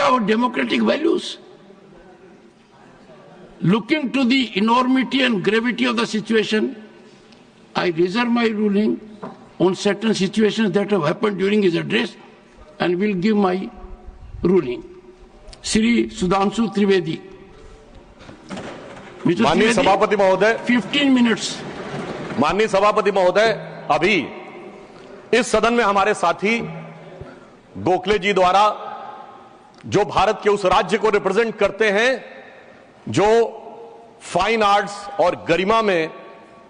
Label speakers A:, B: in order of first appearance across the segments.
A: our democratic values. Looking to the enormity and gravity of the situation, I reserve my ruling on certain situations that have happened during his address and will give my ruling. Shri Sudhanshu Trivedi.
B: माननीय सभापति महोदय,
A: 15 minutes.
B: माननीय सभापति महोदय, अभी इस सदन में हमारे साथी गोखले जी द्वारा जो भारत के उस राज्य को रिप्रेजेंट करते हैं जो फाइन आर्ट्स और गरिमा में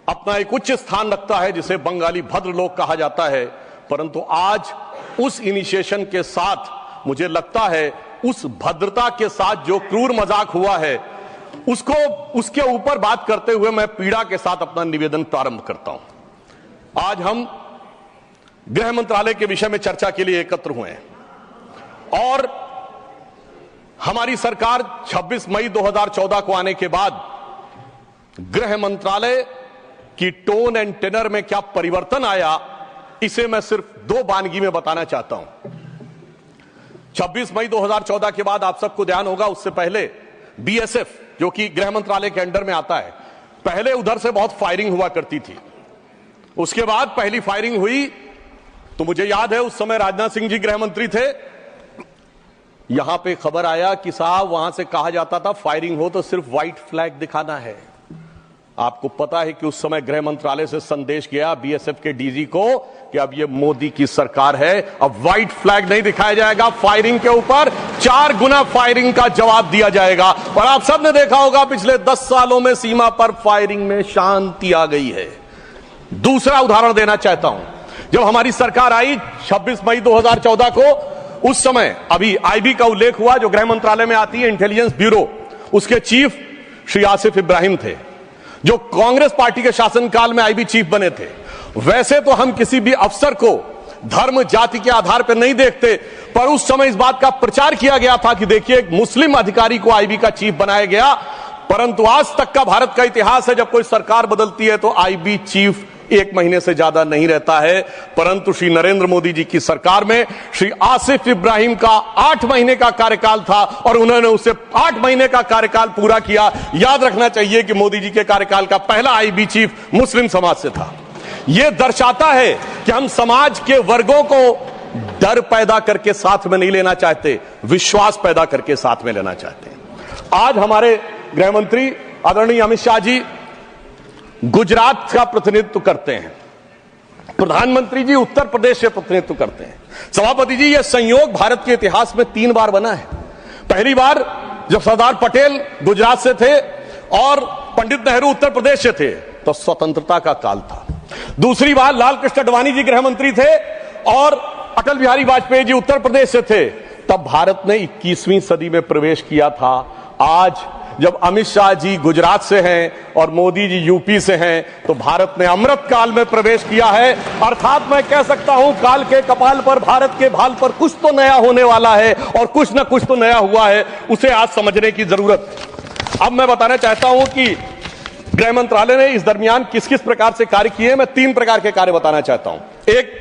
B: अपना एक उच्च स्थान रखता है, जिसे बंगाली भद्र लोक कहा जाता है, परंतु आज उस इनिशिएशन के साथ मुझे लगता है उस भद्रता के साथ जो क्रूर मजाक हुआ है उसके ऊपर बात करते हुए मैं पीड़ा के साथ अपना निवेदन प्रारंभ करता हूं। आज हम गृह मंत्रालय के विषय में चर्चा के लिए एकत्र हुए हैं और हमारी सरकार 26 मई 2014 को आने के बाद गृह मंत्रालय की टोन एंड टेनर में क्या परिवर्तन आया, इसे मैं सिर्फ दो वानगी में बताना चाहता हूं। 26 मई 2014 के बाद आप सबको ध्यान होगा, उससे पहले बीएसएफ जो कि गृह मंत्रालय के अंडर में आता है, पहले उधर से बहुत फायरिंग हुआ करती थी। उसके बाद पहली फायरिंग हुई तो मुझे याद है उस समय राजनाथ सिंह जी गृह मंत्री थे। यहां पे खबर आया कि साहब वहां से कहा जाता था फायरिंग हो तो सिर्फ व्हाइट फ्लैग दिखाना है। आपको पता है कि उस समय गृह मंत्रालय से संदेश गया बीएसएफ के डीजी को कि अब ये मोदी की सरकार है, अब व्हाइट फ्लैग नहीं दिखाया जाएगा, फायरिंग के ऊपर 4 गुना फायरिंग का जवाब दिया जाएगा। और आप सबने देखा होगा पिछले 10 सालों में सीमा पर फायरिंग में शांति आ गई है। दूसरा उदाहरण देना चाहता हूं, जब हमारी सरकार आई 26 मई 2014 को, उस समय अभी आईबी का उल्लेख हुआ जो गृह मंत्रालय में आती है, इंटेलिजेंस ब्यूरो, उसके चीफ श्री आसिफ इब्राहिम थे जो कांग्रेस पार्टी के शासनकाल में आईबी चीफ बने थे। वैसे तो हम किसी भी अफसर को धर्म जाति के आधार पर नहीं देखते, पर उस समय इस बात का प्रचार किया गया था कि देखिए एक मुस्लिम अधिकारी को आईबी का चीफ बनाया गया। परंतु आज तक का भारत का इतिहास है, जब कोई सरकार बदलती है तो आईबी चीफ 1 महीने से ज्यादा नहीं रहता है। परंतु श्री नरेंद्र मोदी जी की सरकार में श्री आसिफ इब्राहिम का 8 महीने का कार्यकाल था और उन्होंने उसे 8 महीने का कार्यकाल पूरा किया। याद रखना चाहिए कि मोदी जी के कार्यकाल का पहला आईबी चीफ मुस्लिम समाज से था। यह दर्शाता है कि हम समाज के वर्गों को डर पैदा करके साथ में नहीं लेना चाहते, विश्वास पैदा करके साथ में लेना चाहते हैं। आज हमारे गृह मंत्री आदरणीय अमित शाह जी गुजरात का प्रतिनिधित्व करते हैं, प्रधानमंत्री जी उत्तर प्रदेश से प्रतिनिधित्व करते हैं। सभापति जी, यह संयोग भारत के इतिहास में 3 बार बना है। पहली बार जब सरदार पटेल गुजरात से थे और पंडित नेहरू उत्तर प्रदेश से थे तो स्वतंत्रता का काल था। दूसरी बार लाल कृष्ण आडवाणी जी गृह मंत्री थे और अटल बिहारी वाजपेयी जी उत्तर प्रदेश से थे, तब भारत ने 21वीं सदी में प्रवेश किया था। आज जब अमित शाह जी गुजरात से हैं और मोदी जी यूपी से हैं, तो भारत ने अमृत काल में प्रवेश किया है। अर्थात मैं कह सकता हूं काल के कपाल पर, भारत के भाल पर कुछ तो नया होने वाला है और कुछ ना कुछ तो नया हुआ है, उसे आज समझने की जरूरत है। अब मैं बताना चाहता हूं कि गृह मंत्रालय ने इस दरमियान किस किस प्रकार से कार्य किए। मैं 3 प्रकार के कार्य बताना चाहता हूं। एक,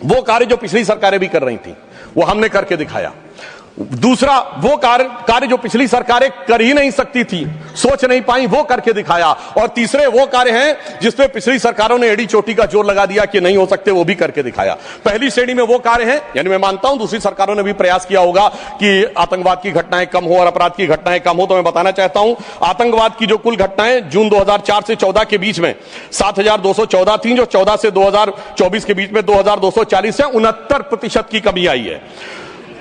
B: वो कार्य जो पिछली सरकारें भी कर रही थी, वो हमने करके दिखाया। दूसरा, वो कार्य जो पिछली सरकारें कर ही नहीं सकती थी, सोच नहीं पाई, वो करके दिखाया। और तीसरे वो कार्य हैं जिसपे पिछली सरकारों ने एड़ी चोटी का जोर लगा दिया कि नहीं हो सकते, वो भी करके दिखाया। पहली श्रेणी में वो कार्य हैं, यानी मैं मानता हूं दूसरी सरकारों ने भी प्रयास किया होगा कि आतंकवाद की घटनाएं कम हो और अपराध की घटनाएं कम हो। तो मैं बताना चाहता हूं आतंकवाद की जो कुल घटनाएं जून 2004 से 14 के बीच में 7214 थी, जो 14 से 2024 के बीच में 2240 है, 69% की कमी आई है।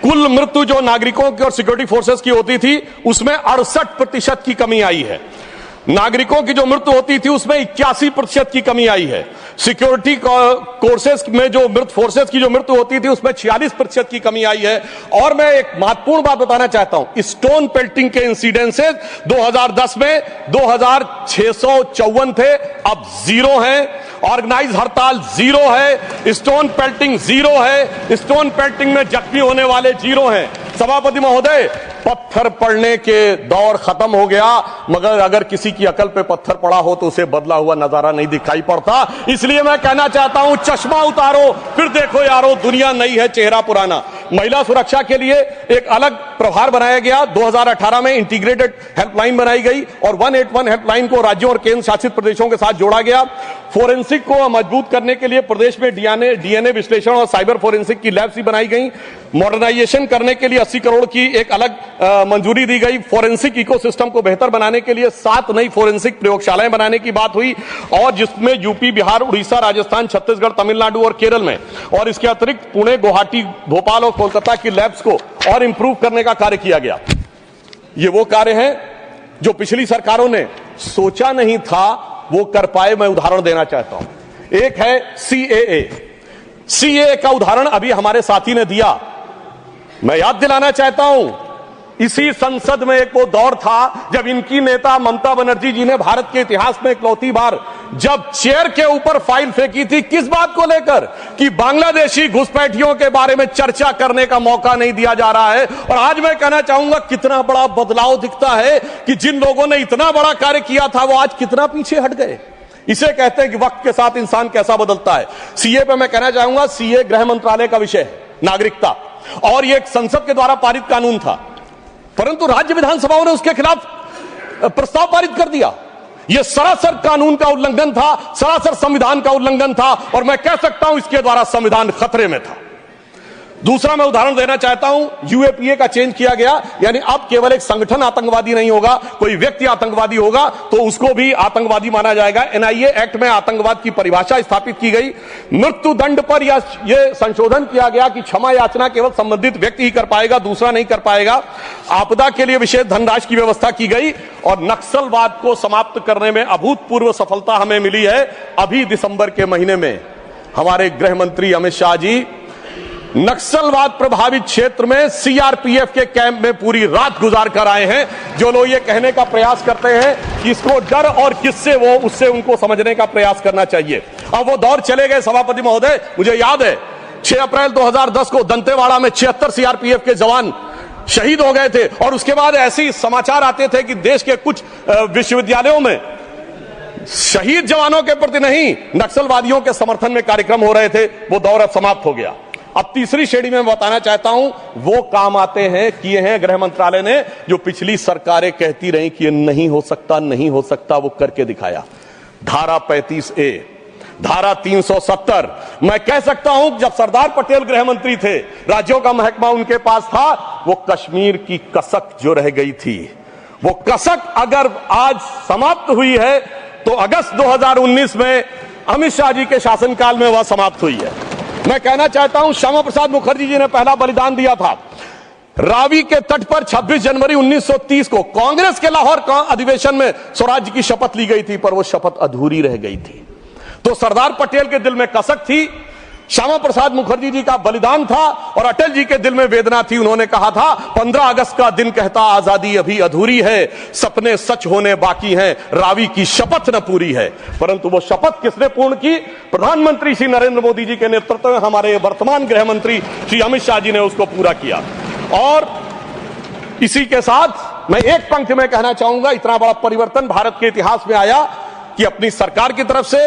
B: कुल मृत्यु जो नागरिकों की और सिक्योरिटी फोर्सेस की होती थी उसमें 68% की कमी आई है। नागरिकों की जो मृत्यु होती थी उसमें 81% की कमी आई है। सिक्योरिटी कोर्सेस में जो फोर्सेस की जो मृत्यु होती थी उसमें 46% की कमी आई है। और मैं एक महत्वपूर्ण बात बताना चाहता हूं, स्टोन पेल्टिंग के इंसिडेंसेस 2010 में 2654 थे, अब 0 हैं। ऑर्गेनाइज हड़ताल 0 है, स्टोन पेल्टिंग 0 है, स्टोन पेल्टिंग में जख्मी होने वाले 0 हैं। सभापति महोदय, पत्थर पड़ने के दौर खत्म हो गया, मगर अगर किसी की अकल पे पत्थर पड़ा हो तो उसे बदला हुआ नजारा नहीं दिखाई पड़ता। इसलिए मैं कहना चाहता हूं, चश्मा उतारो फिर देखो यारो, दुनिया नई है चेहरा पुराना। महिला सुरक्षा के लिए एक अलग प्रभार बनाया गया। 2018 में इंटीग्रेटेड हेल्पलाइन बनाई गई और 181 हेल्पलाइन को राज्यों और केंद्र शासित प्रदेशों के साथ जोड़ा गया। फोरेंसिक को मजबूत करने के लिए प्रदेश में डीएनए विश्लेषण और साइबर फोरेंसिक की लैब्स भी बनाई गई। मॉडर्नाइजेशन करने के लिए 80 करोड़ की एक अलग मंजूरी दी गई। फोरेंसिक इकोसिस्टम को बेहतर बनाने के लिए 7 नई फोरेंसिक प्रयोगशालाएं बनाने की बात हुई, और जिसमें यूपी, बिहार, उड़ीसा, राजस्थान, छत्तीसगढ़, तमिलनाडु और केरल में, और इसके अतिरिक्त पुणे, गुवाहाटी, भोपाल और कोलकाता की लैब्स को और इंप्रूव करने का कार्य किया गया। ये वो कार्य है जो पिछली सरकारों ने सोचा नहीं था वो कर पाए। मैं उदाहरण देना चाहता हूं। एक है सीएए का उदाहरण अभी हमारे साथी ने दिया। मैं याद दिलाना चाहता हूं, इसी संसद में एक वो दौर था जब इनकी नेता ममता बनर्जी जी ने भारत के इतिहास में इकलौती बार जब चेयर के ऊपर फाइल फेंकी थी, किस बात को लेकर कि बांग्लादेशी घुसपैठियों के बारे में चर्चा करने का मौका नहीं दिया जा रहा है। और आज मैं कहना चाहूंगा कितना बड़ा बदलाव दिखता है कि जिन लोगों ने इतना बड़ा कार्य किया था वो आज कितना पीछे हट गए। इसे कहते हैं कि वक्त के साथ इंसान कैसा बदलता है। सीए पे मैं कहना चाहूंगा, सीए गृह मंत्रालय का विषय है, नागरिकता, और ये एक संसद के द्वारा पारित कानून था, परंतु राज्य विधानसभाओं ने उसके खिलाफ प्रस्ताव पारित कर दिया। यह सरासर कानून का उल्लंघन था, सरासर संविधान का उल्लंघन था, और मैं कह सकता हूं इसके द्वारा संविधान खतरे में था। दूसरा मैं उदाहरण देना चाहता हूं, यूएपीए का चेंज किया गया, यानी अब केवल एक संगठन आतंकवादी नहीं होगा, कोई व्यक्ति आतंकवादी होगा तो उसको भी आतंकवादी माना जाएगा। एनआईए एक्ट में आतंकवाद की परिभाषा स्थापित की गई। मृत्यु दंड पर यह संशोधन किया गया कि क्षमा याचना केवल संबंधित व्यक्ति ही कर पाएगा, दूसरा नहीं कर पाएगा। आपदा के लिए विशेष धनराशि की व्यवस्था की गई, और नक्सलवाद को समाप्त करने में अभूतपूर्व सफलता हमें मिली है। अभी दिसंबर के महीने में हमारे गृह मंत्री अमित शाह जी नक्सलवाद प्रभावित क्षेत्र में सीआरपीएफ के कैंप में पूरी रात गुजार कर आए हैं। जो लोग ये कहने का प्रयास करते हैं कि इसको डर और किससे वो, उससे उनको समझने का प्रयास करना चाहिए। अब वो दौर चले गए सभापति महोदय। मुझे याद है 6 अप्रैल 2010 को दंतेवाड़ा में 76 सीआरपीएफ के जवान शहीद हो गए थे, और उसके बाद ऐसे समाचार आते थे कि देश के कुछ विश्वविद्यालयों में शहीद जवानों के प्रति नहीं, नक्सलवादियों के समर्थन में कार्यक्रम हो रहे थे। वो दौर अब समाप्त हो गया। अब तीसरी श्रेणी में बताना चाहता हूं, वो काम आते हैं, किए हैं गृह मंत्रालय ने, जो पिछली सरकारें कहती रही कि ये नहीं हो सकता, नहीं हो सकता, वो करके दिखाया। धारा 35A, धारा 370। मैं कह सकता हूं जब सरदार पटेल गृह मंत्री थे, राज्यों का महकमा उनके पास था, वो कश्मीर की कसक जो रह गई थी, वो कसक अगर आज समाप्त हुई है तो अगस्त 2019 में अमित शाह जी के शासनकाल में वह समाप्त हुई है। मैं कहना चाहता हूं, श्यामा प्रसाद मुखर्जी जी ने पहला बलिदान दिया था रावी के तट पर 26 जनवरी 1930 को। कांग्रेस के लाहौर अधिवेशन में स्वराज्य की शपथ ली गई थी, पर वो शपथ अधूरी रह गई थी। तो सरदार पटेल के दिल में कसक थी, श्यामा प्रसाद मुखर्जी जी का बलिदान था, और अटल जी के दिल में वेदना थी। उन्होंने कहा था 15 अगस्त का दिन कहता आजादी अभी अधूरी है, सपने सच होने बाकी हैं, रावी की शपथ न पूरी है। परंतु वो शपथ किसने पूर्ण की? प्रधानमंत्री श्री नरेंद्र मोदी जी के नेतृत्व में हमारे वर्तमान गृह मंत्री श्री अमित शाह जी ने उसको पूरा किया। और इसी के साथ मैं एक पंक्ति में कहना चाहूंगा, इतना बड़ा परिवर्तन भारत के इतिहास में आया कि अपनी सरकार की तरफ से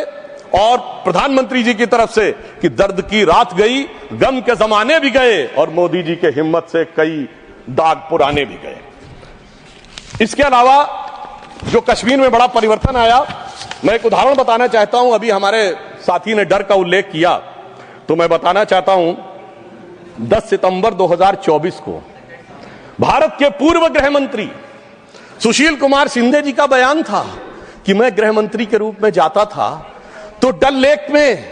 B: और प्रधानमंत्री जी की तरफ से कि दर्द की रात गई, गम के जमाने भी गए, और मोदी जी के हिम्मत से कई दाग पुराने भी गए। इसके अलावा जो कश्मीर में बड़ा परिवर्तन आया, मैं एक उदाहरण बताना चाहता हूं। अभी हमारे साथी ने डर का उल्लेख किया, तो मैं बताना चाहता हूं 10 सितंबर 2024 को भारत के पूर्व गृह मंत्री सुशील कुमार शिंदे जी का बयान था कि मैं गृह मंत्री के रूप में जाता था तो डल लेक में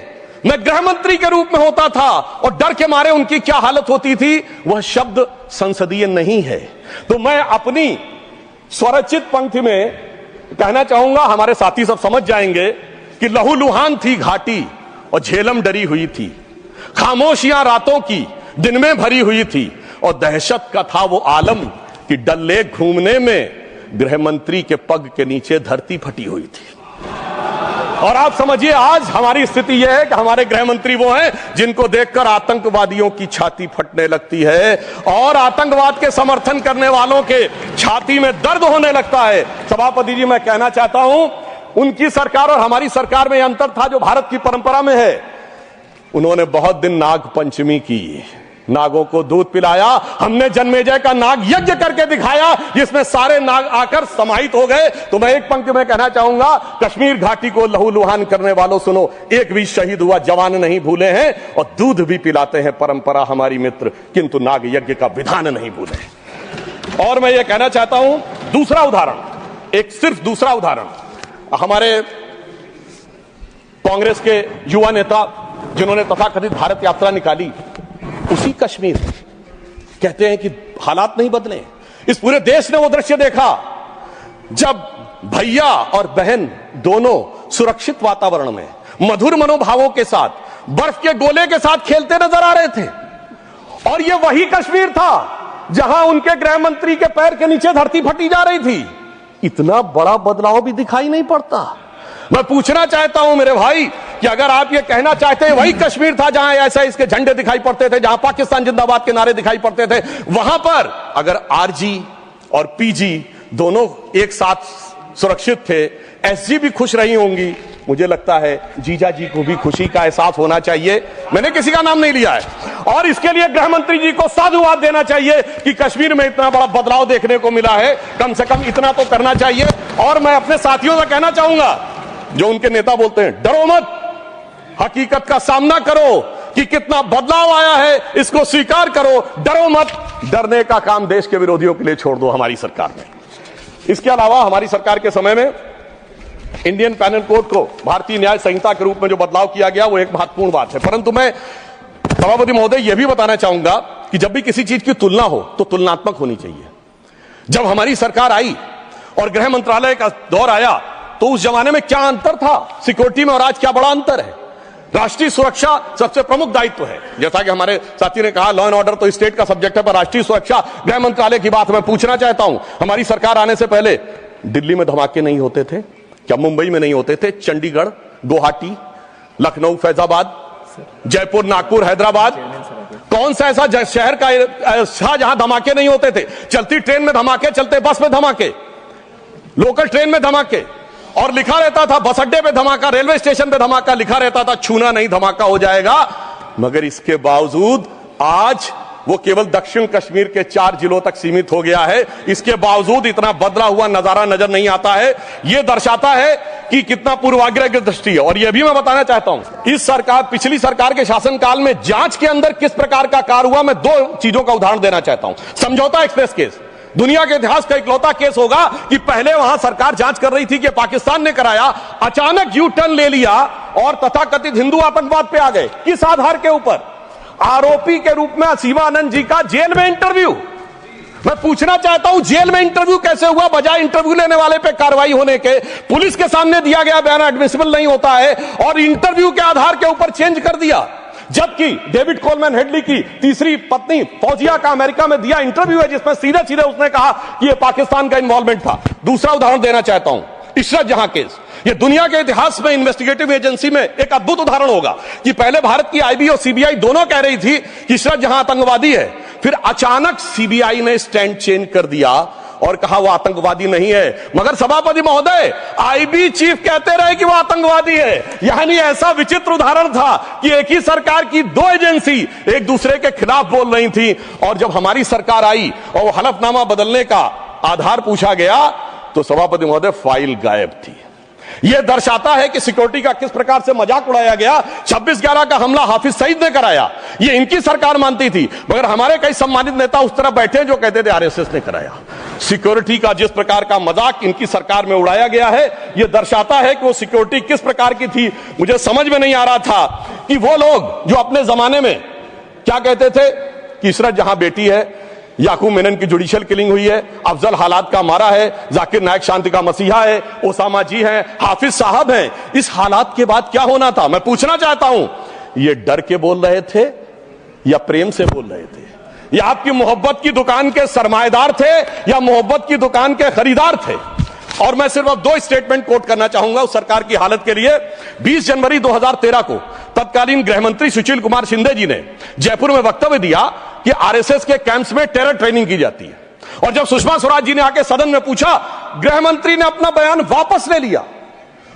B: मैं गृह मंत्री के रूप में होता था, और डर के मारे उनकी क्या हालत होती थी, वह शब्द संसदीय नहीं है। तो मैं अपनी स्वरचित पंक्ति में कहना चाहूंगा, हमारे साथी सब समझ जाएंगे कि लहूलुहान थी घाटी और झेलम डरी हुई थी, खामोशियां रातों की दिन में भरी हुई थी, और दहशत का था वो आलम कि डल लेक घूमने में गृह मंत्री के पग के नीचे धरती फटी हुई थी। और आप समझिए आज हमारी स्थिति यह है कि हमारे गृह मंत्री वो हैं जिनको देखकर आतंकवादियों की छाती फटने लगती है, और आतंकवाद के समर्थन करने वालों के छाती में दर्द होने लगता है। सभापति जी, मैं कहना चाहता हूं, उनकी सरकार और हमारी सरकार में यह अंतर था जो भारत की परंपरा में है। उन्होंने बहुत दिन नाग पंचमी की, नागों को दूध पिलाया, हमने जन्मेजय का नाग यज्ञ करके दिखाया जिसमें सारे नाग आकर समाहित हो गए। तो मैं एक पंक्ति में कहना चाहूंगा, कश्मीर घाटी को लहूलुहान करने वालों सुनो, एक भी शहीद हुआ जवान नहीं भूले हैं, और दूध भी पिलाते हैं परंपरा हमारी मित्र, किंतु नाग यज्ञ का विधान नहीं भूले। और मैं ये कहना चाहता हूं, दूसरा उदाहरण, एक सिर्फ दूसरा उदाहरण, हमारे कांग्रेस के युवा नेता जिन्होंने तथाकथित भारत यात्रा निकाली, उसी कश्मीर कहते हैं कि हालात नहीं बदले। इस पूरे देश ने वो दृश्य देखा जब भैया और बहन दोनों सुरक्षित वातावरण में मधुर मनोभावों के साथ बर्फ के गोले के साथ खेलते नजर आ रहे थे। और ये वही कश्मीर था जहां उनके गृह मंत्री के पैर के नीचे धरती फटी जा रही थी। इतना बड़ा बदलाव भी दिखाई नहीं पड़ता। मैं पूछना चाहता हूं मेरे भाई कि अगर आप ये कहना चाहते हैं वही कश्मीर था जहां ऐसा इसके झंडे दिखाई पड़ते थे, जहां पाकिस्तान जिंदाबाद के नारे दिखाई पड़ते थे, वहां पर अगर आरजी और पीजी दोनों एक साथ सुरक्षित थे, एसजी भी खुश रही होंगी, मुझे लगता है जीजा जी को भी खुशी का एहसास होना चाहिए। मैंने किसी का नाम नहीं लिया है। और इसके लिए गृह मंत्री जी को साधुवाद देना चाहिए कि कश्मीर में इतना बड़ा बदलाव देखने को मिला है, कम से कम इतना तो करना चाहिए। और मैं अपने साथियों से कहना चाहूंगा, जो उनके नेता बोलते हैं डरो मत, हकीकत का सामना करो कि कितना बदलाव आया है, इसको स्वीकार करो, डरो मत। डरने का काम देश के विरोधियों के लिए छोड़ दो हमारी सरकार ने। इसके अलावा हमारी सरकार के समय में इंडियन पैनल कोड को भारतीय न्याय संहिता के रूप में जो बदलाव किया गया, वो एक महत्वपूर्ण बात है। परंतु मैं सभापति महोदय यह भी बताना चाहूंगा कि जब भी किसी चीज की तुलना हो तो तुलनात्मक होनी चाहिए। जब हमारी सरकार आई और गृह मंत्रालय का दौर आया तो उस जमाने में क्या अंतर था सिक्योरिटी में और आज क्या बड़ा अंतर है। राष्ट्रीय सुरक्षा सबसे प्रमुख दायित्व है, जैसा कि हमारे साथी ने कहा, लॉ एंड ऑर्डर तो स्टेट का सब्जेक्ट है, पर राष्ट्रीय सुरक्षा गृह मंत्रालय की बात मैं पूछना चाहता हूं। हमारी सरकार आने से पहले दिल्ली में धमाके नहीं होते थे क्या? मुंबई में नहीं होते थे? चंडीगढ़, गुवाहाटी, लखनऊ, फैजाबाद, जयपुर, नागपुर, हैदराबाद, कौन सा ऐसा शहर का जहां धमाके नहीं होते थे? चलती ट्रेन में धमाके, चलते बस में धमाके, लोकल ट्रेन में धमाके, और लिखा रहता था बस अड्डे पे धमाका, रेलवे स्टेशन पे धमाका, लिखा रहता था छूना नहीं, धमाका हो जाएगा। मगर इसके बावजूद आज वो केवल दक्षिण कश्मीर के 4 जिलों तक सीमित हो गया है। इसके बावजूद इतना बदला हुआ नजारा नजर नहीं आता है। यह दर्शाता है कि कितना पूर्वाग्रह की दृष्टि है। और यह भी मैं बताना चाहता हूं, इस सरकार, पिछली सरकार के शासनकाल में जांच के अंदर किस प्रकार का कार्य हुआ, मैं 2 चीजों का उदाहरण देना चाहता हूं। समझौता एक्सप्रेस केस दुनिया के इतिहास का इकलौता केस होगा कि पहले वहां सरकार जांच कर रही थी कि पाकिस्तान ने कराया, अचानक यू टर्न ले लिया और तथाकथित हिंदू आतंकवाद पे आ गए। किस आधार के ऊपर? आरोपी के रूप में असीमा आनंद जी का जेल में इंटरव्यू। मैं पूछना चाहता हूं जेल में इंटरव्यू कैसे हुआ? बजाय इंटरव्यू लेने वाले पे कार्रवाई होने के, पुलिस के सामने दिया गया बयान एडमिसिबल नहीं होता है और इंटरव्यू के आधार के ऊपर चेंज कर दिया। जबकि डेविड कोलमैन हेडली की तीसरी पत्नी फौजिया का अमेरिका में दिया इंटरव्यू है जिसमें सीधे सीधे उसने कहा कि यह पाकिस्तान का इन्वॉल्वमेंट था। दूसरा उदाहरण देना चाहता हूं, इशरत जहां केस। यह दुनिया के इतिहास में इन्वेस्टिगेटिव एजेंसी में एक अद्भुत उदाहरण होगा कि पहले भारत की आईबी और सीबीआई दोनों कह रही थी कि इशरत जहां आतंकवादी है, फिर अचानक सीबीआई ने स्टैंड चेंज कर दिया और कहा वो आतंकवादी नहीं है। मगर सभापति महोदय, आईबी चीफ कहते रहे कि वो आतंकवादी है। यानी ऐसा विचित्र उदाहरण था कि एक ही सरकार की 2 एजेंसी एक दूसरे के खिलाफ बोल रही थी। और जब हमारी सरकार आई और वो हलफनामा बदलने का आधार पूछा गया तो सभापति महोदय फाइल गायब थी। यह दर्शाता है कि सिक्योरिटी का किस प्रकार से मजाक उड़ाया गया। 26/11 का हमला हाफिज सईद ने कराया, यह इनकी सरकार मानती थी, मगर हमारे कई सम्मानित नेता उस तरफ बैठे जो कहते थे आरएसएस ने कराया। सिक्योरिटी का जिस प्रकार का मजाक इनकी सरकार में उड़ाया गया है, यह दर्शाता है कि वो सिक्योरिटी किस प्रकार की थी। मुझे समझ में नहीं आ रहा था कि वो लोग जो अपने जमाने में क्या कहते थे कि इशरत जहां बेटी है, याकूब मेनन की जुडिशियल किलिंग हुई है, अफजल हालात का मारा है, जाकिर नायक शांति का मसीहा है, ओसामा जी हैं, हाफिज साहब हैं। इस हालात के बाद क्या होना था? मैं पूछना चाहता हूं, ये डर के बोल रहे थे या प्रेम से बोल रहे थे? या आपकी मोहब्बत की दुकान के सरमाएदार थे या मोहब्बत की दुकान के खरीदार थे? और मैं सिर्फ अब 2 स्टेटमेंट कोट करना चाहूंगा उस सरकार की हालत के लिए। 20 जनवरी 2013 को तत्कालीन गृह मंत्री सुशील कुमार शिंदे जी ने जयपुर में वक्तव्य दिया कि आरएसएस के कैंप्स में टेरर ट्रेनिंग की जाती है। और जब सुषमा स्वराज जी ने आके सदन में पूछा, गृह मंत्री ने अपना बयान वापस ले लिया।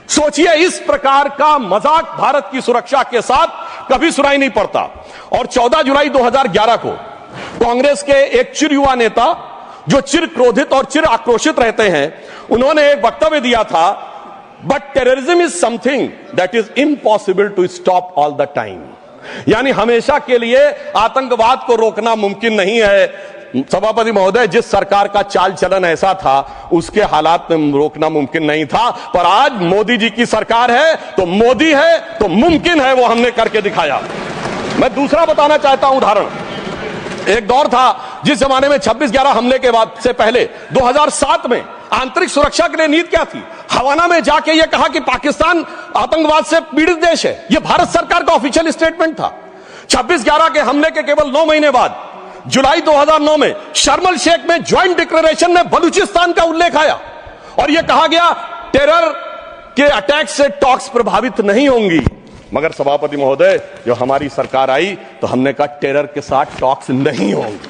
B: सोचिए, इस प्रकार का मजाक भारत की सुरक्षा के साथ कभी सुनाई नहीं पड़ता। और 14 जुलाई 2011 को कांग्रेस के एक चिर युवा नेता, जो चिर क्रोधित और चिर आक्रोशित रहते हैं, उन्होंने एक वक्तव्य दिया था, but terrorism is something that is impossible to stop all the time. यानी हमेशा के लिए आतंकवाद को रोकना मुमकिन नहीं है। सभापति महोदय, जिस सरकार का चाल चलन ऐसा था, उसके हालात में रोकना मुमकिन नहीं था। पर आज मोदी जी की सरकार है तो मोदी है तो मुमकिन है, वो हमने करके दिखाया। मैं दूसरा बताना चाहता हूं उदाहरण। एक दौर था जिस जमाने में 26/11 हमले के बाद से पहले 2007 में आंतरिक सुरक्षा के लिए नीति क्या थी? हवाना में जाके यह कहा कि पाकिस्तान आतंकवाद से पीड़ित देश है। यह भारत सरकार का ऑफिशियल स्टेटमेंट था। 26/11 के हमले के केवल 9 महीने बाद जुलाई 2009 में शर्म एल शेख में ज्वाइंट डिक्लेरेशन में बलूचिस्तान का उल्लेख आया और यह कहा गया टेरर के अटैक से टॉक्स प्रभावित नहीं होंगी। मगर सभापति महोदय, जो हमारी सरकार आई तो हमने कहा टेरर के साथ टॉक्स नहीं होंगी।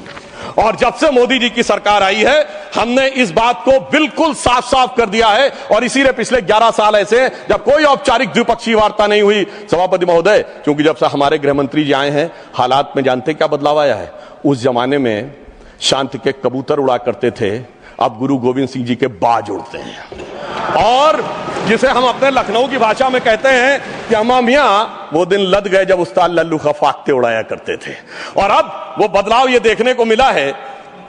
B: और जब से मोदी जी की सरकार आई है, हमने इस बात को बिल्कुल साफ साफ कर दिया है। और इसीलिए पिछले 11 साल ऐसे हैं जब कोई औपचारिक द्विपक्षीय वार्ता नहीं हुई। सभापति महोदय, क्योंकि जब से हमारे गृह मंत्री जी आए हैं, हालात में जानते क्या बदलाव आया है? उस जमाने में शांति के कबूतर उड़ा करते थे, अब गुरु गोविंद सिंह जी के बाज उड़ते हैं। और जिसे हम अपने लखनऊ की भाषा में कहते हैं कि अम्मा मियां वो दिन लद गए जब उस्ताद लल्लू खा फाख्ते उड़ाया करते थे। और अब वो बदलाव ये देखने को मिला है।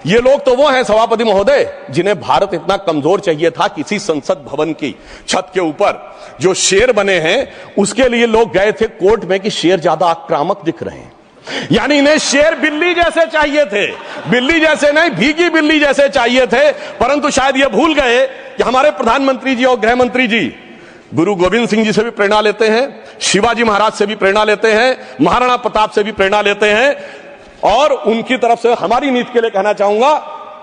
B: ये लोग तो वो हैं सभापति महोदय, जिन्हें भारत इतना कमजोर चाहिए था, किसी संसद भवन की छत के ऊपर जो शेर बने हैं उसके लिए लोग गए थे कोर्ट में कि शेर ज्यादा आक्रामक दिख रहे हैं। यानी इन्हें शेर बिल्ली जैसे चाहिए थे, बिल्ली जैसे नहीं, भीगी बिल्ली जैसे चाहिए थे। परंतु शायद ये भूल गए कि हमारे प्रधानमंत्री जी और गृह मंत्री जी गुरु गोविंद सिंह जी से भी प्रेरणा लेते हैं, शिवाजी महाराज से भी प्रेरणा लेते हैं, महाराणा प्रताप से भी प्रेरणा लेते हैं। और उनकी तरफ से हमारी नीति के लिए कहना चाहूंगा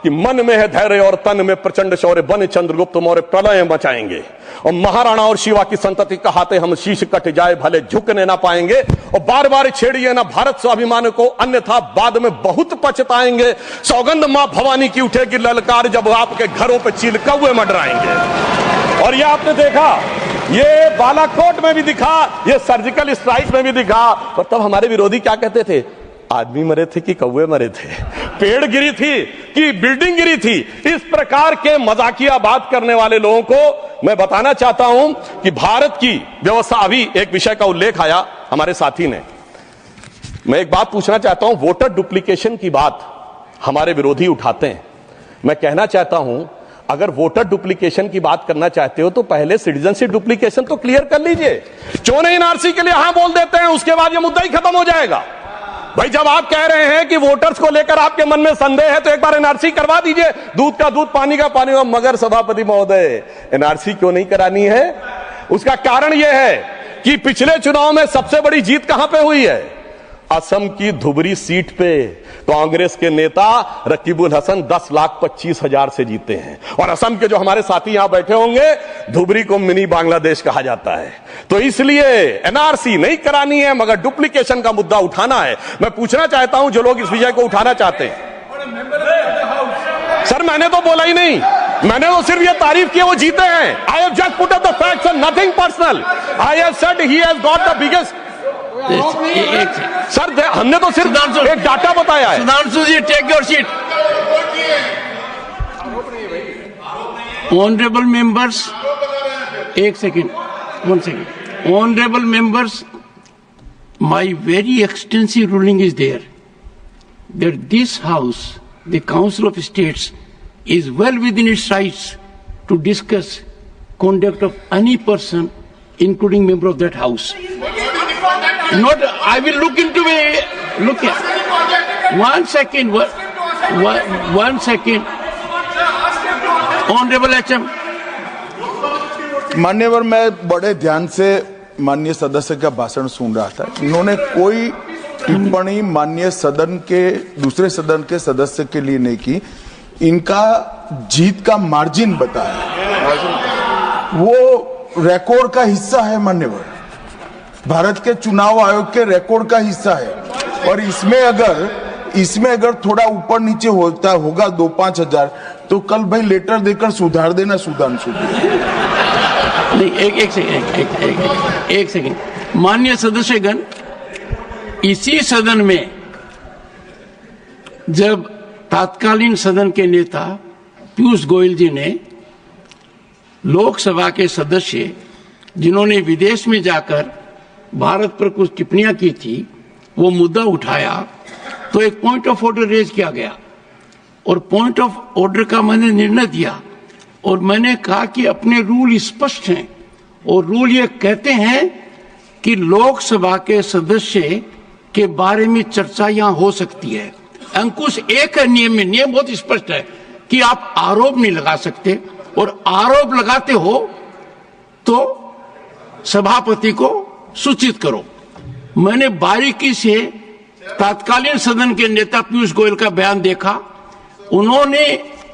B: कि मन में है धैर्य और तन में प्रचंड शौर्य, बन चंद्रगुप्त मौर्य प्रलय मचाएंगे। और महाराणा और शिवा की संतति कहाते हम शीश कट जाए भले झुकने ना पाएंगे। और बार बार छेड़िए ना भारत स्वाभिमान को, अन्यथा बाद में बहुत पछताएंगे। सौगंध मां भवानी की उठेगी ललकार, जब आपके घरों पे चील कौवे मंडराएंगे। और ये आपने देखा, ये बालाकोट में भी दिखा, ये सर्जिकल स्ट्राइक में भी दिखा। और तब हमारे विरोधी क्या कहते थे? आदमी मरे थे कि कौवे मरे थे, पेड़ गिरी थी कि बिल्डिंग गिरी थी। इस प्रकार के मजाकिया बात करने वाले लोगों को मैं बताना चाहता हूं कि भारत की व्यवस्था, अभी एक विषय का उल्लेख आया हमारे साथी ने, मैं एक बात पूछना चाहता हूं। वोटर डुप्लीकेशन की बात हमारे विरोधी उठाते हैं। मैं कहना चाहता हूं, अगर वोटर डुप्लीकेशन की बात करना चाहते हो तो पहले सिटीजनशिप डुप्लीकेशन तो क्लियर कर लीजिए। क्यों नहीं एनआरसी के लिए हां बोल देते हैं, उसके बाद यह मुद्दा ही खत्म हो जाएगा। भाई, जब आप कह रहे हैं कि वोटर्स को लेकर आपके मन में संदेह है तो एक बार एनआरसी करवा दीजिए, दूध का दूध पानी का पानी। मगर सभापति महोदय, एनआरसी क्यों नहीं करानी है? उसका कारण यह है कि पिछले चुनाव में सबसे बड़ी जीत कहां पे हुई है? असम की धुबरी सीट पे कांग्रेस के नेता रकीबुल हसन 10,25,000 से जीते हैं। और असम के जो हमारे साथी यहां बैठे होंगे, धुबरी को मिनी बांग्लादेश कहा जाता है। तो इसलिए एनआरसी नहीं करानी है, मगर डुप्लीकेशन का मुद्दा उठाना है। मैं पूछना चाहता हूं जो लोग इस विषय को उठाना चाहते हैं। सर, मैंने तो बोला ही नहीं, मैंने तो सिर्फ ये तारीफ की वो जीते हैं। I have just put up the facts and nothing personal. I have said he has got the biggest. Sir, हमने तो सिर्फ एक डाटा बताया है।
A: Sudhanshu ji, take your seat. Honourable members, एक second, 1 second. Honorable members, my very extensive ruling is there that this House, the Council of States, is well within its rights to discuss conduct of any person, including member of that House. Not, I will look into it. Look at 1 second. One second. Honorable HM.
C: मान्यवर, मैं बड़े ध्यान से माननीय सदस्य का भाषण सुन रहा था। इन्होंने कोई टिप्पणी माननीय सदन के दूसरे सदन के सदस्य के लिए नहीं की। इनका जीत का मार्जिन बताया, वो रिकॉर्ड का हिस्सा है मान्यवर, भारत के चुनाव आयोग के रिकॉर्ड का हिस्सा है। और इसमें अगर थोड़ा ऊपर नीचे होगा 2-5 हजार, तो कल भाई लेटर देकर सुधार देना सुधांशु।
A: नहीं, एक सेकंड। माननीय सदस्यगण, इसी सदन में जब तत्कालीन सदन के नेता पीयूष गोयल जी ने लोकसभा के सदस्य जिन्होंने विदेश में जाकर भारत पर कुछ टिप्पणियां की थी वो मुद्दा उठाया तो एक पॉइंट ऑफ ऑर्डर रेज किया गया और पॉइंट ऑफ ऑर्डर का मैंने निर्णय दिया और मैंने कहा कि अपने रूल स्पष्ट हैं और रूल ये कहते हैं कि लोकसभा के सदस्य के बारे में चर्चा यहां हो सकती है। अंकुश एक है नियम में, नियम बहुत स्पष्ट है कि आप आरोप नहीं लगा सकते और आरोप लगाते हो तो सभापति को सूचित करो। मैंने बारीकी से तत्कालीन सदन के नेता पीयूष गोयल का बयान देखा। उन्होंने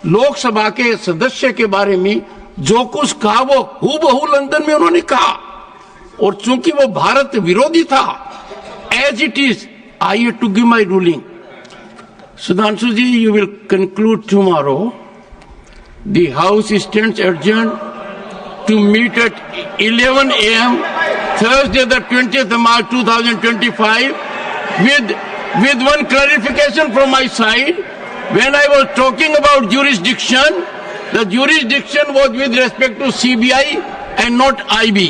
A: लोकसभा के सदस्य के बारे में जो कुछ कहा वो हूबहू लंदन में उन्होंने कहा और चूंकि वो भारत विरोधी था, as it is I have to give my ruling. Sudhanshu ji, you will conclude tomorrow. The House stands adjourned to meet at 11 a.m. Thursday, the 20th of March 2025, with one clarification from my side. When I was talking about jurisdiction, the jurisdiction was with respect to CBI and not IB.